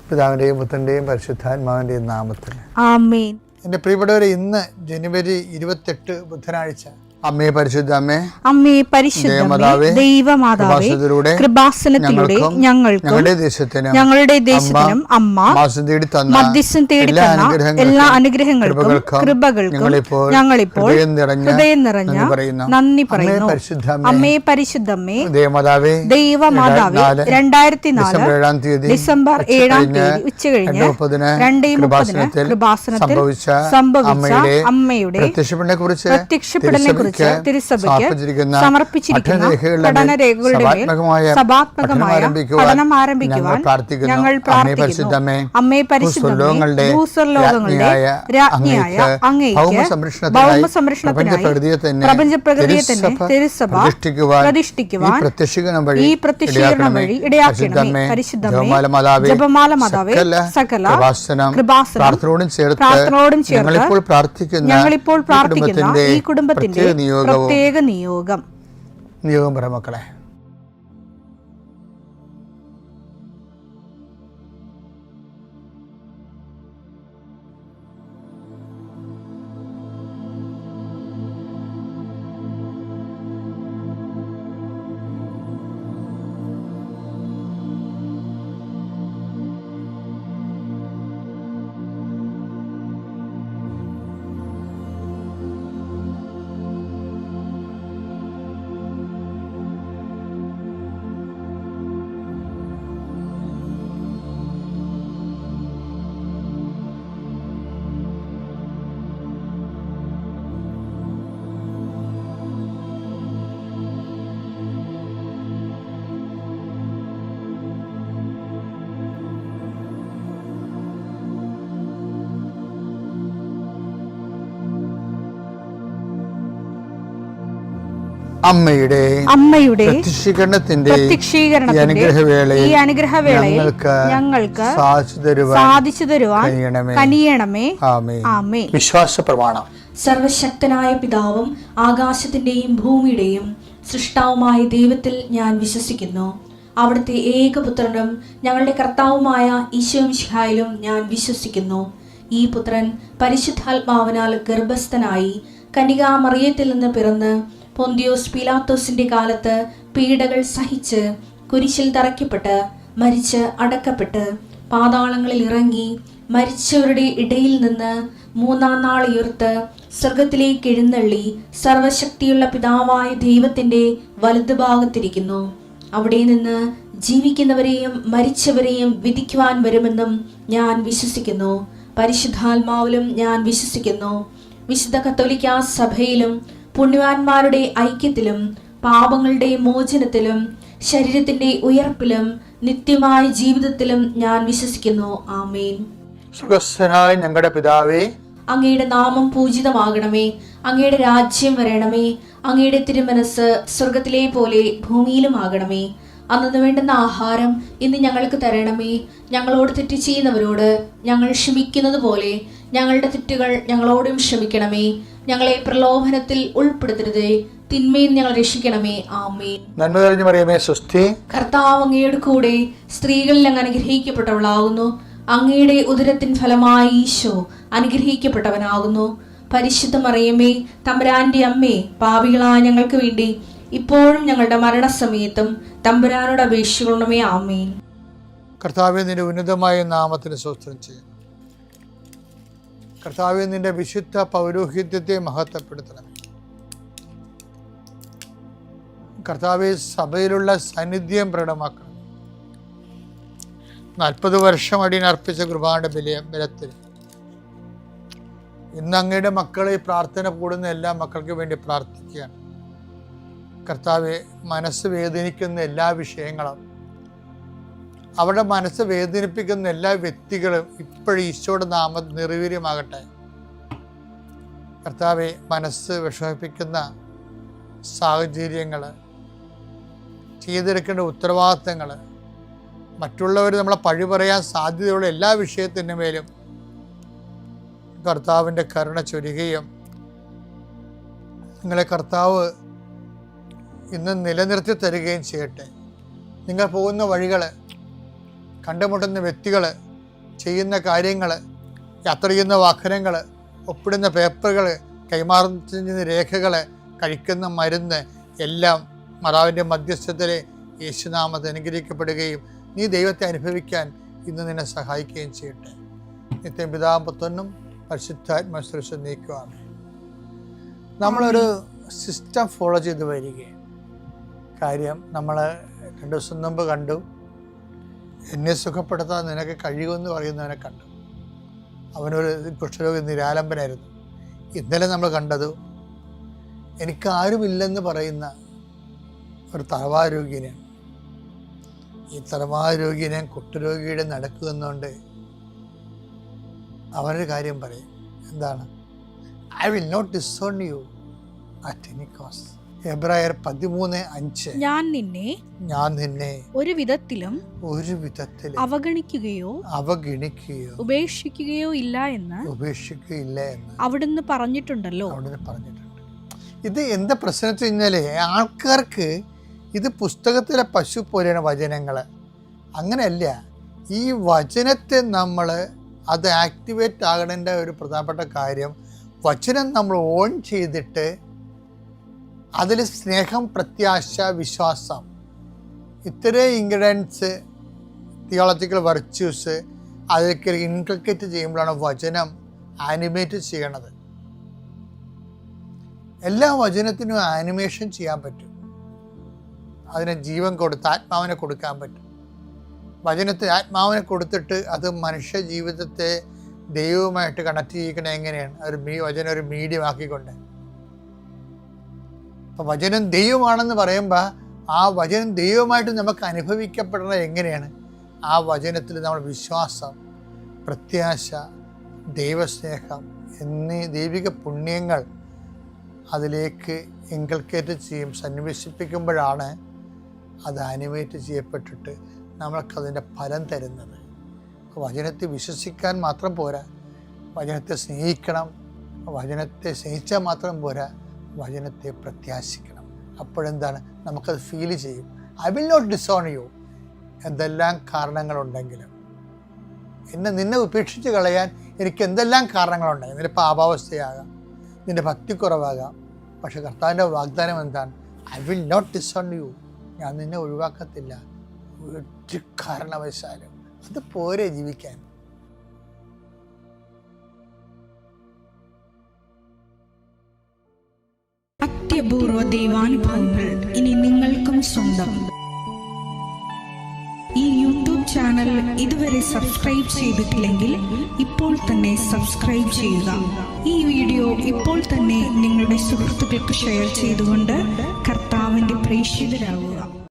പിതാവിൻ്റെയും പുത്രൻ്റെയും പരിശുദ്ധാത്മാവിൻ്റെയും നാമത്തിൽ ആമേൻ. എൻ്റെ പ്രിയപ്പെട്ടവരെ, ഇന്ന് ജനുവരി 28 ബുധനാഴ്ച. അമ്മേ പരിശുദ്ധ അമ്മേ, അമ്മേ പരിശുദ്ധമേ, ദൈവമാതാവേ, കൃപാസനത്തിലൂടെ ഞങ്ങൾക്കും ഞങ്ങളുടെ ദേശത്തിനും അമ്മ മധ്യസ്ഥം തേടി തന്ന എല്ലാ അനുഗ്രഹങ്ങൾക്കും കൃപകൾക്കും ഞങ്ങളിപ്പോൾ ഹൃദയം നിറഞ്ഞ നന്ദി പറയുന്നു. അമ്മേ പരിശുദ്ധമേ, ദൈവമാതാവേ, 2004 ഡിസംബർ 7 ഉച്ചകഴിഞ്ഞ് 2:30 കൃപാസനത്തിൽ സംഭവിച്ച അമ്മയുടെ പ്രത്യക്ഷപ്പെടലിനെ കുറിച്ച് തിരുസഭയ്ക്ക് സമർപ്പിച്ചിരിക്കുന്ന പഠനരേഖകളുടെ മേൽ സഭാത്മകമായ പഠനം ആരംഭിക്കുവാൻ ഞങ്ങൾ പ്രാർത്ഥിക്കുന്നു. അമ്മേ പരിശുദ്ധമേ, ഭൂസ്വർലോകങ്ങളുടെ രാജ്ഞിയായ അങ്ങേയ്ക്ക് ഭൗമസംരക്ഷണത്തിനായി പ്രപഞ്ചപ്രകൃതിയെ തന്നെ തിരുസഭ പ്രതിഷ്ഠിക്കുവാൻ ഈ പ്രത്യക്ഷീകരണം വഴി ഇടയാക്കണമേ. പരിശുദ്ധമേ, ജപമാല മാതാവേ, സകല കൃപാസനം പ്രാർത്ഥനയോടും ചേർത്ത് ഞങ്ങളിപ്പോൾ പ്രാർത്ഥിക്കുന്ന ഈ കുടുംബത്തിന്റെ പ്രത്യേക നിയോഗം പറ മക്കളെ. അമ്മയുടെ പ്രത്യക്ഷീകരണത്തിന്റെ ഈ അനുഗ്രഹവേളയിൽ ഞങ്ങൾക്ക് സാധിച്ചു തരുവാൻ കനിയണമേ. ആമേൻ. വിശ്വാസ പ്രമാണം. സർവശക്തനായ പിതാവും ആകാശത്തിന്റെയും ഭൂമിയുടെയും സൃഷ്ടാവുമായ ദൈവത്തിൽ ഞാൻ വിശ്വസിക്കുന്നു. അവിടുത്തെ ഏകപുത്രനും ഞങ്ങളുടെ കർത്താവുമായ ഈശോമിശിഹായിലും ഞാൻ വിശ്വസിക്കുന്നു. ഈ പുത്രൻ പരിശുദ്ധാത്മാവിനാൽ ഗർഭസ്ഥനായി കന്യകാമറിയത്തിൽ നിന്ന് പിറന്ന് പൊന്തിയോസ് പീലാത്തോസിന്റെ കാലത്ത് പീഡകൾ സഹിച്ച് കുരിശിൽ തറയ്ക്കപ്പെട്ട് മരിച്ച് അടക്കപ്പെട്ട് പാതാളങ്ങളിൽ ഇറങ്ങി മരിച്ചവരുടെ ഇടയിൽ നിന്ന് 3-ാം നാൾ ഉയർത്ത് സ്വർഗത്തിലേക്ക് എഴുന്നള്ളി സർവശക്തിയുള്ള പിതാവായ ദൈവത്തിന്റെ വലതുഭാഗത്തിരിക്കുന്നു. അവിടെ നിന്ന് ജീവിക്കുന്നവരെയും മരിച്ചവരെയും വിധിക്കുവാൻ വരുമെന്നും ഞാൻ വിശ്വസിക്കുന്നു. പരിശുദ്ധാത്മാവിലും ഞാൻ വിശ്വസിക്കുന്നു. വിശുദ്ധ കത്തോലിക്കാ സഭയിലും പുണ്യവാന്മാരുടെ ഐക്യത്തിലും പാപങ്ങളുടെ മോചനത്തിലും ശരീരത്തിന്റെ ഉയർപ്പിലും നിത്യമായ ജീവിതത്തിലും ഞാൻ വിശ്വസിക്കുന്നു. ആമേൻ. സ്വർഗ്ഗസ്ഥനായ ഞങ്ങളുടെ പിതാവേ, അങ്ങയുടെ നാമം പൂജിതമാകണമേ. അങ്ങയുടെ രാജ്യം വരണമേ. അങ്ങയുടെ തിരുമനസ് സ്വർഗത്തിലെ പോലെ ഭൂമിയിലും ആകണമേ. അന്നു വേണ്ടുന്ന ആഹാരം ഇന്ന് ഞങ്ങൾക്ക് തരണമേ. ഞങ്ങളോട് തെറ്റ് ചെയ്യുന്നവരോട് ഞങ്ങൾ ക്ഷമിക്കുന്നത് പോലെ ഞങ്ങളുടെ തെറ്റുകൾ ഞങ്ങളോടും ക്ഷമിക്കണമേ. ഞങ്ങളെ പ്രലോഭനത്തിൽ ഉൾപ്പെടുത്തരുതേ, തിന്മയിൽ ഞങ്ങൾ രക്ഷിക്കണമേ. ആമേൻ. നന്മ നിറഞ്ഞ മറിയമേ, സ്വസ്തി. കർത്താവ് അങ്ങയുടെ കൂടെ സ്ത്രീകളിൽ അങ്ങ് അനുഗ്രഹിക്കപ്പെട്ടവളാകുന്നു. അങ്ങയുടെ ഉദരത്തിൻ ഫലമായി ഈശോ അനുഗ്രഹിക്കപ്പെട്ടവനാകുന്നു. പരിശുദ്ധ മറിയമേ, തമ്പുരാന്റെ അമ്മേ, പാപികളായ ഞങ്ങൾക്ക് വേണ്ടി ഇപ്പോഴും ഞങ്ങളുടെ മരണസമയത്തും തമ്പുരാനോട് അപേക്ഷിക്കണമേ. ആമേൻ. കർത്താവേ, നിന്റെ ഉന്നതമായ നാമത്തിന് സ്തോത്രം ചെയ്യുന്നു. കർത്താവേ, നിന്റെ വിശുദ്ധ പൗരോഹിത്യത്തെ മഹത്വപ്പെടുത്തണം. കർത്താവേ, സഭയിലുള്ള സാന്നിധ്യം പ്രകടമാക്കണം. 40 വർഷം അടിയനർപ്പിച്ച കൃപാന്റെ ബലത്തിൽ ഇന്ന് അങ്ങയുടെ മക്കളെ പ്രാർത്ഥന കൂടുന്ന എല്ലാ മക്കൾക്ക് വേണ്ടി പ്രാർത്ഥിക്കുകയാണ്. കർത്താവെ, മനസ്സ് വേദനിക്കുന്ന എല്ലാ വിഷയങ്ങളും, അവരുടെ മനസ്സ് വേദനിപ്പിക്കുന്ന എല്ലാ വ്യക്തികളും ഇപ്പോഴും ഈശോയുടെ നാമം നിർവീര്യമാകട്ടെ. കർത്താവെ, മനസ്സ് വിഷമിപ്പിക്കുന്ന സാഹചര്യങ്ങൾ, ചെയ്തെടുക്കേണ്ട ഉത്തരവാദിത്തങ്ങൾ, മറ്റുള്ളവർ നമ്മളെ പഴി പറയാൻ സാധ്യതയുള്ള എല്ലാ വിഷയത്തിൻ്റെ മേലും കർത്താവിൻ്റെ കരുണ ചൊരിയുകയും നിങ്ങളെ കർത്താവ് ഇന്ന് നിലനിർത്തി തരികയും ചെയ്യട്ടെ. നിങ്ങൾ പോകുന്ന വഴികൾ, കണ്ടുമുട്ടുന്ന വ്യക്തികൾ ചെയ്യുന്ന കാര്യങ്ങൾ, യാത്ര ചെയ്യുന്ന വാഹനങ്ങൾ, ഒപ്പിടുന്ന പേപ്പറുകൾ, കൈമാറുന്ന രേഖകൾ, കഴിക്കുന്ന മരുന്ന് എല്ലാം മാതാവിൻ്റെ മധ്യസ്ഥതയിലെ യേശുനാമത്തിൽ അനുഗ്രഹിക്കപ്പെടുകയും നീ ദൈവത്തെ അനുഭവിക്കാൻ ഇന്ന് നിന്നെ സഹായിക്കുകയും ചെയ്യട്ടെ. നിത്യം പിതാവും പുത്രനും പരിശുദ്ധാത്മാശ്രേഷ്ഠ നീക്കുവാണ്. നമ്മളൊരു സിസ്റ്റം ഫോളോ ചെയ്ത് വരികയാണ്. കാര്യം നമ്മൾ 2 ദിവസം മുമ്പ് കണ്ടു, എന്നെ സുഖപ്പെടുത്താൻ നിനക്ക് കഴിയുമെന്ന് പറയുന്നവനെ കണ്ടു. അവനൊരു കുഷ്ഠരോഗി നിരാലംബനായിരുന്നു. ഇന്നലെ നമ്മൾ കണ്ടത് എനിക്കാരുമില്ലെന്ന് പറയുന്ന ഒരു തലവാരോഗ്യനെയാണ്. ഈ തലവാരോഗ്യനെ കുഷ്ഠരോഗിയുടെ നടക്കുന്നുണ്ട്. അവനൊരു കാര്യം പറയും, എന്താണ്? I will not disown you at any cost. എബ്രായർ 13:5 ഞാൻ നിന്നെ ഒരു വിധത്തിലും അവഗണിക്കുകയോ ഉപേക്ഷിക്കുകയോ ഇല്ല എന്ന് അവിടുന്ന് പറഞ്ഞിട്ടുണ്ടല്ലോ. ഇത് എന്താ പ്രശ്നം വെച്ച് കഴിഞ്ഞാല്, ആൾക്കാർക്ക് ഇത് പുസ്തകത്തിലെ പശു പോലെയാണ് വചനങ്ങൾ. അങ്ങനെയല്ല. ഈ വചനത്തെ നമ്മൾ അത് ആക്ടിവേറ്റ് ആകേണ്ട ഒരു പ്രധാനപ്പെട്ട കാര്യം, വചനം നമ്മൾ ഓൺ ചെയ്തിട്ട് അതിൽ സ്നേഹം, പ്രത്യാശ, വിശ്വാസം, ഇത്രയും ഇൻഗ്രീഡിയൻസ്, തിയോളജിക്കൽ വെർച്യൂസ് അതിലേക്ക് ഇൻകൾക്കേറ്റ് ചെയ്യുമ്പോഴാണ് വചനം ആനിമേറ്റ് ചെയ്യണത്. എല്ലാ വചനത്തിനും ആനിമേഷൻ ചെയ്യാൻ പറ്റും. അതിനെ ജീവൻ കൊടുത്ത് ആത്മാവിനെ കൊടുക്കാൻ പറ്റും. വചനത്തെ ആത്മാവിനെ കൊടുത്തിട്ട് അത് മനുഷ്യ ജീവിതത്തെ ദൈവവുമായിട്ട് കണക്ട് ചെയ്യിക്കണത് എങ്ങനെയാണ്? വചനം ഒരു മീഡിയം ആക്കിക്കൊണ്ട്. അപ്പം വചനം ദൈവമാണെന്ന് പറയുമ്പോൾ ആ വചനം ദൈവമായിട്ട് നമുക്ക് അനുഭവിക്കപ്പെടുന്നത് എങ്ങനെയാണ്? ആ വചനത്തിൽ നമ്മൾ വിശ്വാസം, പ്രത്യാശ, ദൈവസ്നേഹം എന്നീ ദൈവിക പുണ്യങ്ങൾ അതിലേക്ക് ഇൻകൾക്കേറ്റ് ചെയ്യും, സന്നിവേശിപ്പിക്കുമ്പോഴാണ് അത് ആനിമേറ്റ് ചെയ്യപ്പെട്ടിട്ട് നമ്മൾക്കതിൻ്റെ ഫലം തരുന്നത്. വചനത്തെ വിശ്വസിക്കാൻ മാത്രം പോരാ, വചനത്തെ സ്നേഹിക്കണം. വചനത്തെ സ്നേഹിച്ചാൽ മാത്രം പോരാ, വചനത്തെ പ്രത്യാശിക്കണം. അപ്പോഴെന്താണ്? നമുക്കത് ഫീൽ ചെയ്യും. I will not disown you. എന്തെല്ലാം കാരണങ്ങളുണ്ടെങ്കിലും നിന്നെ ഉപേക്ഷിച്ച് കളയാൻ എനിക്ക് എന്തെല്ലാം കാരണങ്ങളുണ്ടെങ്കിൽ, നിന്റെ പാപാവസ്ഥയാകാം, നിന്റെ ഭക്തിക്കുറവാകാം. പക്ഷെ കർത്താവിൻ്റെ വാഗ്ദാനം എന്താണ്? I will not disown you. ഞാൻ നിന്നെ ഒഴിവാക്കത്തില്ല ഒരു കാരണവശാലും. അത് പോരെ ജീവിക്കാൻ. അത്യപൂർവ ദൈവാനുഭവങ്ങൾ ഇനി നിങ്ങൾക്കും സ്വന്തം. ഈ യൂട്യൂബ് ചാനൽ ഇതുവരെ സബ്സ്ക്രൈബ് ചെയ്തിട്ടില്ലെങ്കിൽ ഇപ്പോൾ തന്നെ സബ്സ്ക്രൈബ് ചെയ്യുക. ഈ വീഡിയോ ഇപ്പോൾ തന്നെ നിങ്ങളുടെ സുഹൃത്തുക്കൾക്ക് ഷെയർ ചെയ്തുകൊണ്ട് കർത്താവിൻ്റെ പ്രേക്ഷിതരാകുക.